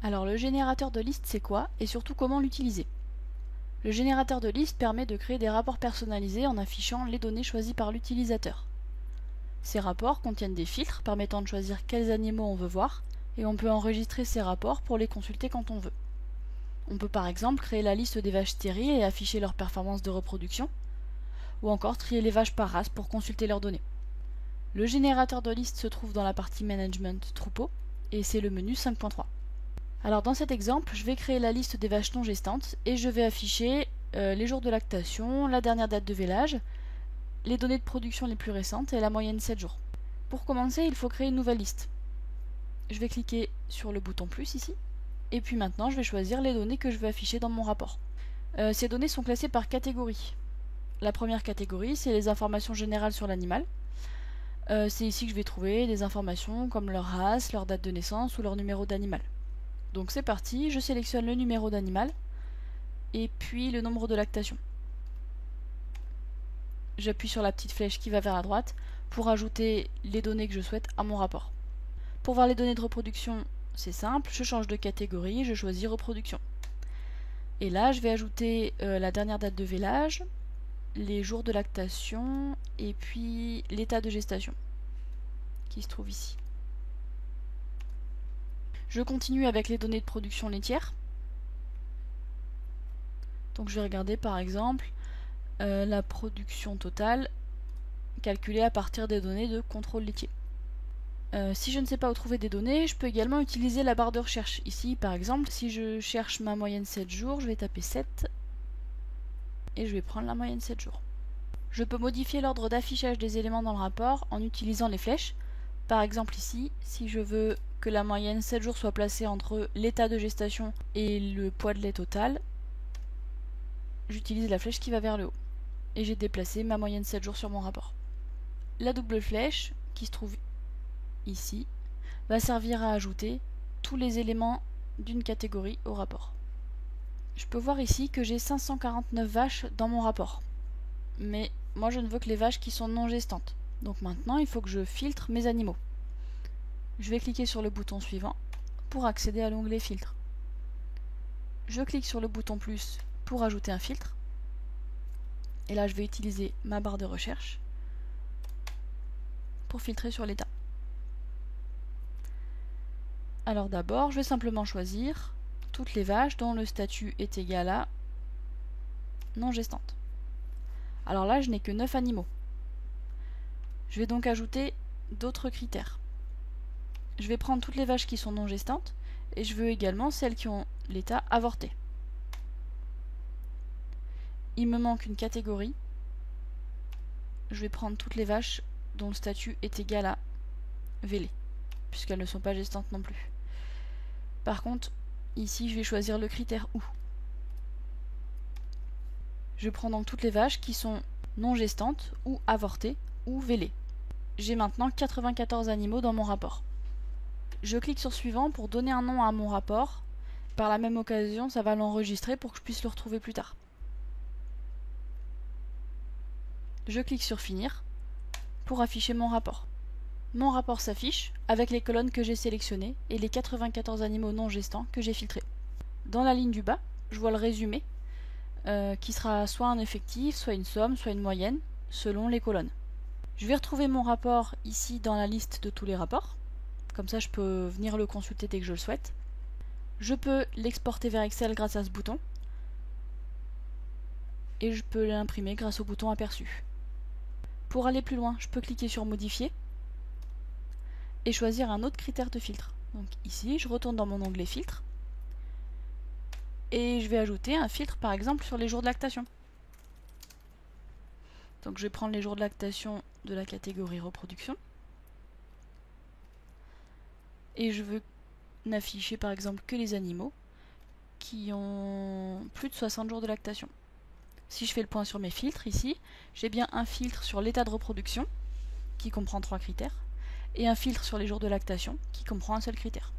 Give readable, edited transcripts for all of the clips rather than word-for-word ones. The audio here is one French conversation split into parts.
Alors le générateur de liste c'est quoi et surtout comment l'utiliser? Le générateur de liste permet de créer des rapports personnalisés en affichant les données choisies par l'utilisateur. Ces rapports contiennent des filtres permettant de choisir quels animaux on veut voir et on peut enregistrer ces rapports pour les consulter quand on veut. On peut par exemple créer la liste des vaches stériles et afficher leurs performances de reproduction, ou encore trier les vaches par race pour consulter leurs données. Le générateur de liste se trouve dans la partie Management Troupeau et c'est le menu 5.3. Alors dans cet exemple, je vais créer la liste des vaches non gestantes et je vais afficher les jours de lactation, la dernière date de vélage, les données de production les plus récentes et la moyenne 7 jours. Pour commencer, il faut créer une nouvelle liste. Je vais cliquer sur le bouton plus ici, et puis maintenant je vais choisir les données que je veux afficher dans mon rapport. Ces données sont classées par catégorie. La première catégorie, c'est les informations générales sur l'animal. C'est ici que je vais trouver des informations comme leur race, leur date de naissance ou leur numéro d'animal. Donc c'est parti, je sélectionne le numéro d'animal et puis le nombre de lactation. J'appuie sur la petite flèche qui va vers la droite pour ajouter les données que je souhaite à mon rapport. Pour voir les données de reproduction, c'est simple, je change de catégorie, je choisis reproduction. Et là, je vais ajouter la dernière date de vélage, les jours de lactation et puis l'état de gestation qui se trouve ici. Je continue avec les données de production laitière. Donc je vais regarder par exemple la production totale calculée à partir des données de contrôle laitier. Si je ne sais pas où trouver des données, je peux également utiliser la barre de recherche. Ici par exemple, si je cherche ma moyenne 7 jours, je vais taper 7 et je vais prendre la moyenne 7 jours. Je peux modifier l'ordre d'affichage des éléments dans le rapport en utilisant les flèches. Par exemple ici, si je veux que la moyenne 7 jours soit placée entre l'état de gestation et le poids de lait total, j'utilise la flèche qui va vers le haut. Et j'ai déplacé ma moyenne 7 jours sur mon rapport. La double flèche, qui se trouve ici, va servir à ajouter tous les éléments d'une catégorie au rapport. Je peux voir ici que j'ai 549 vaches dans mon rapport. Mais moi je ne veux que les vaches qui sont non gestantes. Donc maintenant il faut que je filtre mes animaux. Je vais cliquer sur le bouton suivant pour accéder à l'onglet filtre. Je clique sur le bouton plus pour ajouter un filtre. Et là je vais utiliser ma barre de recherche pour filtrer sur l'état. Alors d'abord je vais simplement choisir toutes les vaches dont le statut est égal à non gestante. Alors là, je n'ai que 9 animaux. Je vais donc ajouter d'autres critères. Je vais prendre toutes les vaches qui sont non gestantes et je veux également celles qui ont l'état avorté. Il me manque une catégorie. Je vais prendre toutes les vaches dont le statut est égal à vélé, puisqu'elles ne sont pas gestantes non plus. Par contre, ici, je vais choisir le critère OU. Je prends donc toutes les vaches qui sont non gestantes ou avortées ou vélées. J'ai maintenant 94 animaux dans mon rapport. Je clique sur suivant pour donner un nom à mon rapport. Par la même occasion, ça va l'enregistrer pour que je puisse le retrouver plus tard. Je clique sur finir pour afficher mon rapport. Mon rapport s'affiche avec les colonnes que j'ai sélectionnées et les 94 animaux non gestants que j'ai filtrés. Dans la ligne du bas, je vois le résumé qui sera soit un effectif, soit une somme, soit une moyenne, selon les colonnes. Je vais retrouver mon rapport ici dans la liste de tous les rapports. Comme ça, je peux venir le consulter dès que je le souhaite. Je peux l'exporter vers Excel grâce à ce bouton. Et je peux l'imprimer grâce au bouton aperçu. Pour aller plus loin, je peux cliquer sur modifier et choisir un autre critère de filtre. Donc ici, je retourne dans mon onglet filtre et je vais ajouter un filtre par exemple sur les jours de lactation. Donc je vais prendre les jours de lactation de la catégorie reproduction et je veux n'afficher par exemple que les animaux qui ont plus de 60 jours de lactation. Si je fais le point sur mes filtres ici, j'ai bien un filtre sur l'état de reproduction qui comprend 3 critères et un filtre sur les jours de lactation qui comprend un seul critère.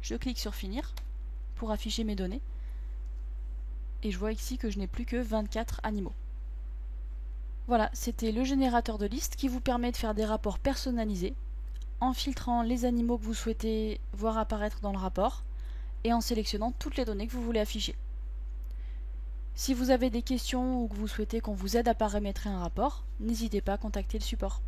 Je clique sur finir pour afficher mes données et je vois ici que je n'ai plus que 24 animaux. Voilà, c'était le générateur de liste qui vous permet de faire des rapports personnalisés en filtrant les animaux que vous souhaitez voir apparaître dans le rapport et en sélectionnant toutes les données que vous voulez afficher. Si vous avez des questions ou que vous souhaitez qu'on vous aide à paramétrer un rapport, n'hésitez pas à contacter le support.